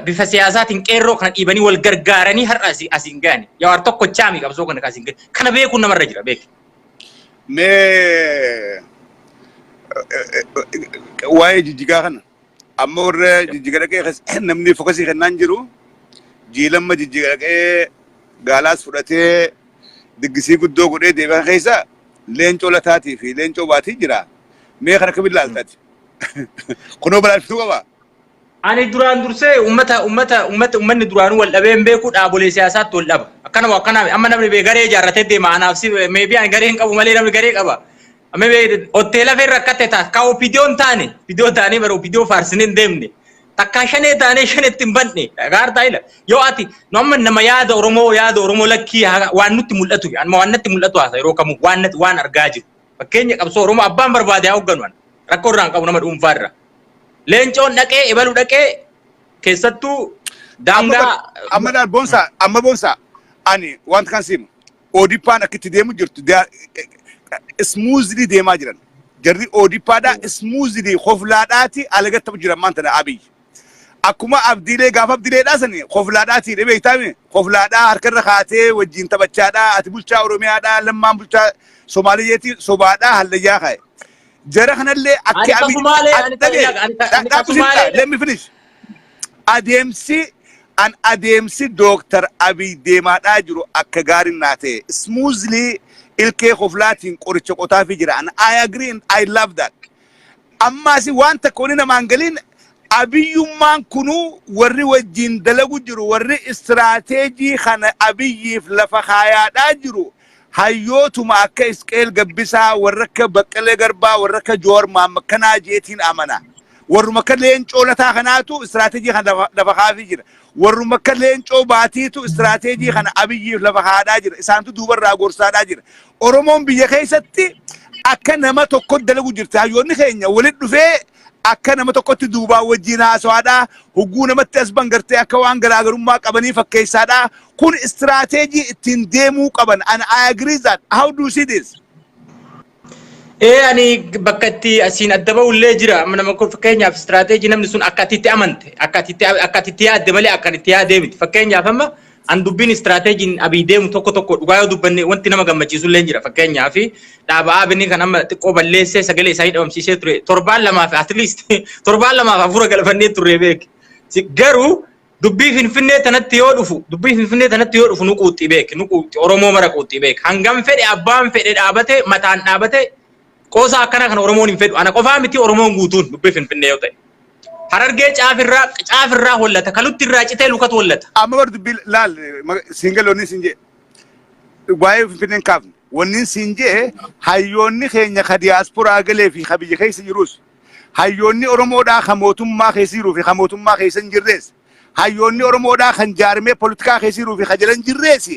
bifa siyaasaatiin qeerroo kana dhiibanii wal gargaaranii har'a asiin ga'ani. Jawaar tokko chaami qabsoo kana asiin ga'ani. Kana beekuun namarra jira beeki. Waa'ee jijjigaa kana amma warra jijjiga dhaqee namni fokasii kennaan jiru jiilamma jijjiga dhaqee gaalaas fudhatee diggisii guddoo godhee deebi'an keessa leencoo lataatii fi leencoo baatii jira. Mee kana kamiin laaltaati? Kunoo balaalchituu qaba. Ani duraan dursee uummanni duraanuu wal dhabee hin beeku dhaabolee siyaasaatti wal dhaba. Akkana amma namni garee ijaarratee deema anaaf si meebii ani garee hin qabu malee namni garee qaba. Amma hoteela feerra akkatte taas kaa opiidiyoon taane bara opiidiyoo faarsinee hin deemne. Takkaa shanee taanee shanetti hin banne gaartaa ila. Yoo ati nama yaada Oromoo lakkii waan nutti mul'atu waan natti mul'atu haasa yeroo kamuu waan argaa jiru. Fakkeenya qabsoo Oromoo abbaan barbaade haa hoogganu rakkoo irraan qabu nama dhuunfaa irra. Leencoon dhaqee ebalu dhaqee keessattuu daangaa. Amma boonsaa ani wanta kan simu oodippaan akkitti deemu jirtu smoothly deemaa jiran. Jarri oodippaadhaa smoothly hoflaadhaati alagatta jiran maanta na Abiy. Akkuma abdiilee gaafa abdiileedhaa sani hoflaadhaati dhibee itaame hoflaadhaa harkarra kaatee wajjin taphachaadhaa ati bulchaa Oromiyaadhaa lammaan bulchaa Somaaliyeeti sobaadhaa hallayyaa ka'e. Jara kanallee akka let me finish. Adeemsi Dr. Abiy deemaadhaa jiru akka gaariin naa ta'e smoothly ilkee hoflaatiin qoricha qotaa fi jira. And I agree and I love that. Ammaasi waan takka wani namaan galiin Abiyyummaan kunuu warri wajjin dalagu jiru warri istiraateejii kana Abiyyiif lafa kaayaadhaa jiru. Hayyootuma akka Isqeel Gabbisaa warra akka Baqqalee Garbaa warra akka Joor Mohaammed kanaa jeetiin amana. Warruma akka Leencoo Lataa kanaatu istiraateejii kana lafa kaafii jira. Warruma akka Leencoo Baatiitu istiraateejii kana Abiyyiif lafa kaadhaa jira. Isaantu duubarraa gorsaadhaa jira. Oromoon biyya keessatti akka nama tokko dalagu jirti. Hayyoonni keenya walitti dhufee akka nama tokkotti duubaa wajjin haasawaadhaa hugguu namatti as bangartee akka waan garaagarummaa qabanii fakkeessaadhaa kun istirateejii ittiin deemuu qaban. And I agree that. How do you see this? Ani bakka itti asiin adda ba'ullee jira. Nama kun fakkeenyaaf istirateejii namni sun akka itti amante akka itti yaadde malee akka itti yaadee miti. Fakkeenyaaf amma an dubbiin istirateejiin Abiy deemu tokko dhugaa yoo dubbanne wanti nama gammachiisullee jira. Fakkeenyaaf dhaaba Abinii kan amma xiqqoo balleessee sagalee isaanii dhabamsiisee ture. Torbaan lamaaf at least torbaan lamaaf afura galfannee turre beek. Garuu dubbii Finfinnee tanatti yoo dhufu nu quuxxii beek. Nu quuxxii Oromoo mara quuxxii beek. Hangam fedhe abbaan fedhe dhaabate mataan dhaabate qoosa akkana kan Oromoon hin fedhu. Ana qofaa miti Oromoon guutuun dubbii Finfinnee yoo ta'e. Harargee caafirraa hollata kalutti irraa citee lukatu hollata. Amma bar dubbii laal singaloonni sinjee waa'ee Finfinneen kaafne wanni sinjee hayyoonni keenya ka diyaasporaa galee fi ka biyya keessa jirus hayyoonni Oromoodhaa ka mootummaa keessa jiruu fi ka mootummaa keessa hin jirrees hayyoonni Oromoodhaa kan jaarmee poolitikaa keessa jiruu fi ka jala hin jirrees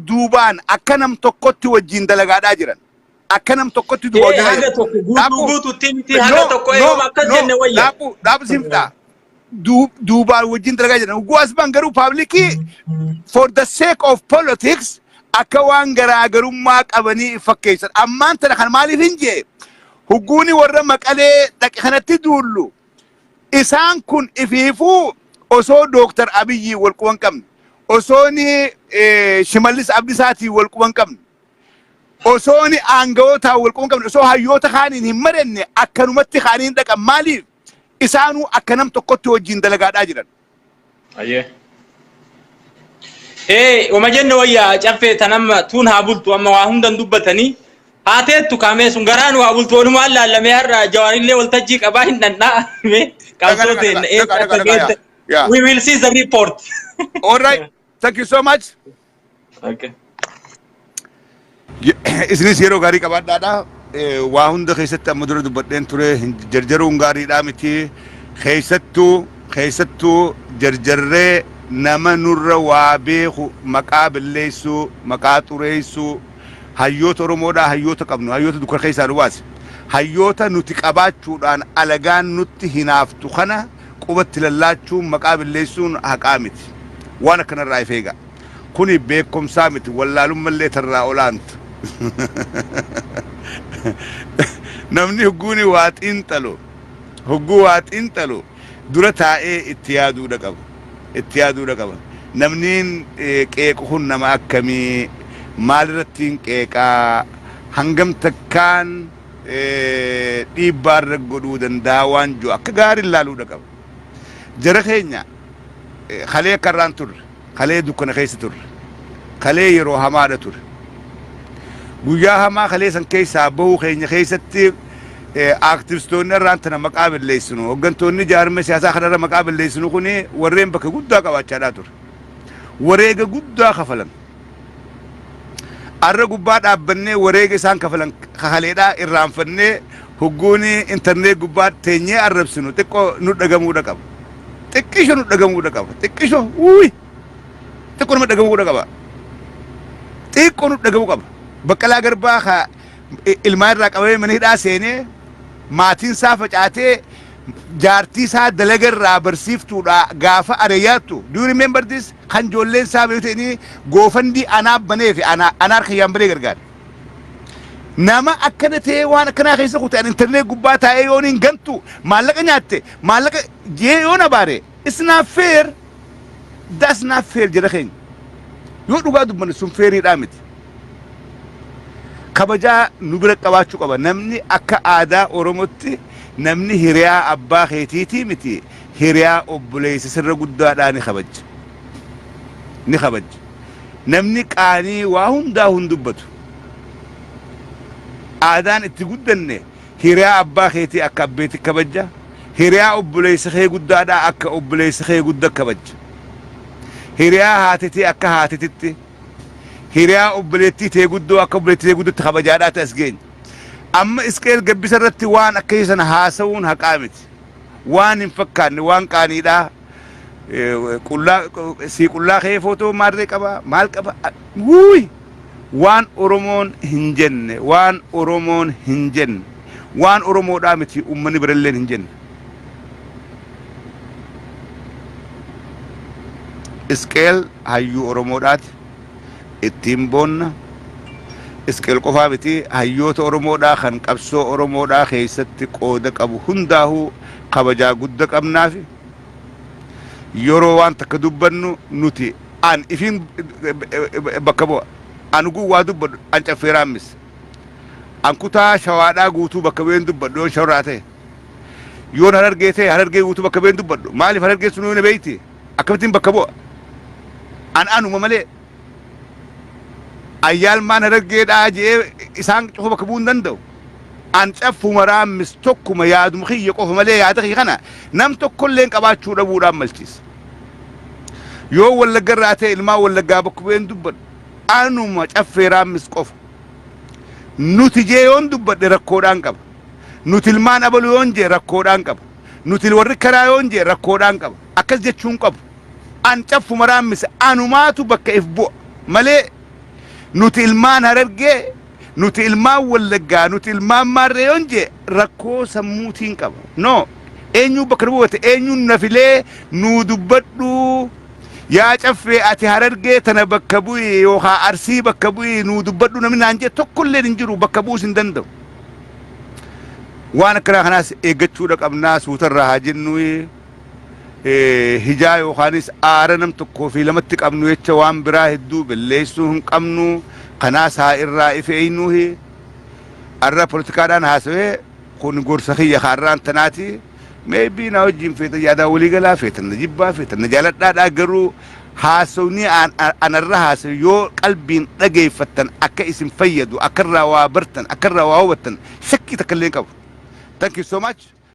duubaan akka nam tokkotti wajjin dalagaadhaa jiran. Akka nam tokkotti duubaa haga tokko guutuutti miti haga tokko eeyuma akka jenne wayya. Dhaabu simfdhaa. Duubaan wajjin dalagaa jiran. Guwaas ban garuu paablikii for the sake of politics akka waan garaagarummaa qabanii fakkeessan. Ammaan tana kan maaliif hin jee hugguuni warra Maqalee dhaqe kanatti duullu isaan kun ifiifuu osoo Dr. Abiyyi wal quban qabne osoo Shimallis Abdisaatii wal quban qabne osoo aangawoota wal quban qabne osoo hayyoota kaaniin hin marenne akkanumatti kaaniin dhaqan maaliif isaanuu akka nam tokkotti wajjin dalagaadhaa jiran. Ayyee. Wama jenne wayyaa caffee tanamma tuun haa bultu amma waa hundan dubbatanii haateettu kaamee sun garaan waa bultu walumaan laallamee har'a Jawaarillee waltajjii qabaa hin dhandhaa'ame qabsoo ta'e. We will see the report. All right. Thank you so much. Okay. Isinis yeroo gaarii qabaadhaadha. Waa hunda keessatti amma dura dubbadheen ture jarjaruun gaariidhaa miti. Keessattuu jarjarree nama nurra waa beeku maqaa balleessuu maqaa xureessuu hayyoota Oromoodhaa hayyoota qabnu hayyoota dukkan keessaa nu baase hayyoota nuti qabaachuudhaan alagaan nutti hinaaftu kana qubatti lallaachuun maqaa billeessuun haqaa miti waan akkanarraa if eega kuni beekumsaa miti wallaalummallee tarraa olaantu namni hogguuni waa xiinxalu dura taa'ee itti yaaduudha qaba namniin qeequ kun nama akkamii maalirrattiin qeeqaa hangam takkaan dhiibbaarra godhuu danda'a waan jiru akka gaariin laaluudha qaba jara keenya kalee karraan turre kalee dukkana keessa turre kalee yeroo hamaadha turre guyyaa hamaa kalee san keessaa bahuu keenya keessatti aktivistoonni irraan tana maqaa balleessinu hoggantoonni jaarma siyaasaa kanarra maqaa balleessinu kuni warreen bakka guddaa qabaachaadhaa ture wareega guddaa kafalan arra gubbaa dhaabbannee wareega isaan kafalan kakaleedhaa irraanfannee hogguuni intarneet gubbaa teenyee arrabsinu xiqqoo nu dhagamuudha qaba xiqqisho nu dhagamuudha qaba xiqqisho xiqqoo nama dhagamuudha qaba xiqqoo nu dhagamuu qaba Baqqalaa Garbaa ka ilmaa irraa qabamee mana hidhaa seenee maatiin isaa facaatee jaartii isaa dalaga irraa barsiiftuudha gaafa areeyyaattu do you remember this kan ijoolleen isaa beekanii goofandii anaaf banee fi anaar kiyyaan banee gargaara nama akkana ta'ee waan akkanaa keessa kutaan intarneet gubbaa taa'ee yoon hin gantu maallaqa nyaatte maallaqa jee yoon abaare it's not fair that's not fair jedha keenya yoo dhugaa dubbanne sun feeriidhaa miti kabajaa nu bira qabaachuu qaba namni akka aadaa Oromootti namni hiriyaa abbaa keetiitii miti hiriyaa obboleessa sirra guddaadhaan ni kabaja namni qaanii waa hundaa hundubbatu aadaan itti guddanne hiriyaa abbaa keetii akka abbeetti kabaja hiriyaa obboleessa kee guddaadhaa akka obboleessa kee guddaa kabaja hiriyaa haatitii akka haatititti hiriyaa obboleettii tee guddoo akka obboleettii tee guddootti kabajaadhaa ta'as geenya amma Isqeel Gabbisa irratti waan akka isan haasawuun haqaa miti waan hin fakkaanne waan qaaniidhaa qullaa kee footoo maarree qaba maal qaba waan Oromoon hin jenne waan Oromoodhaa miti ummanni biralleen hin jenne Isqeel hayyuu Oromoodhaati ittiin boonna Isqeel qofaa miti hayyoota Oromoodhaa kan qabsoo Oromoodhaa keessatti qooda qabu hundaahuu kabajaa guddaa qabnaafi yeroo waan takka dubbannu nuti an ifiin bakka bu'a an waa dubbadhu an caffeeraammis an kutaa shawaadhaa guutuu bakka bu'een dubbadhu yoon shawraa ta'e yoon harargee ta'e harargee guutuu bakka bu'een dubbadhu maaliif harargee sun yoon beeyti akkamittiin bakka bu'a an anuma malee ayyaalmaan harargeedhaa jee isaan qofa bakka bu'uu hin danda'u an caffuma raammis tokkuma yaaduma kiyya qofa malee yaada kiyya kana nam tokkolleen qabaachuu dhabuudhaan malchiisa yoo wallaggarraa ta'e ilmaan wallaggaa bakka bu'een dubbadhu anuma caffee raammis qofa nuti jee yoon dubbadhe rakkoodhaan qaba nuti ilmaan abalu yoon jee rakkoodhaan qaba nuti warri karaa yoon jee rakkoodhaan qaba akkas jechuun qabu an caffuma raammis anumaatu bakka if bu'a malee nuti ilmaan harargee nuti ilmaan wallaggaa nuti ilmaan maarree yoon jee rakkoo sammuutiin qaba no eenyuu bakka bu'ate eenyuun nafilee nuu dubbadhu yaa caffee ati harargee tana bakka bu'i yookaan arsii bakka bu'i nuu dubbadhu namni naan jee tokkolleen hin jiru bakka bu'uus hin danda'u waan akkanaa kanaas eeggachuudha qabnaa suutarraa haa jennu hijaa yookaanis aara nam tokkoo fi lamatti qabnu jecha waan biraa hedduu balleessuu hin qabnu kanaas haa irraa ifeeynuuhi arra politikaadhaan haasawee kun gorsa kiyya kaarraan tanaati maybe na wajjin feetan yaadaa waliigalaa feetan na jibbaa feetan na jaaladhaadhaa garuu haasawni anarra haasawu yoo qalbiin dhageeffattan akka isin fayyadu akkarraa waa bartan akkarraa waa hubattan shakkii takka illee qabu thank you so much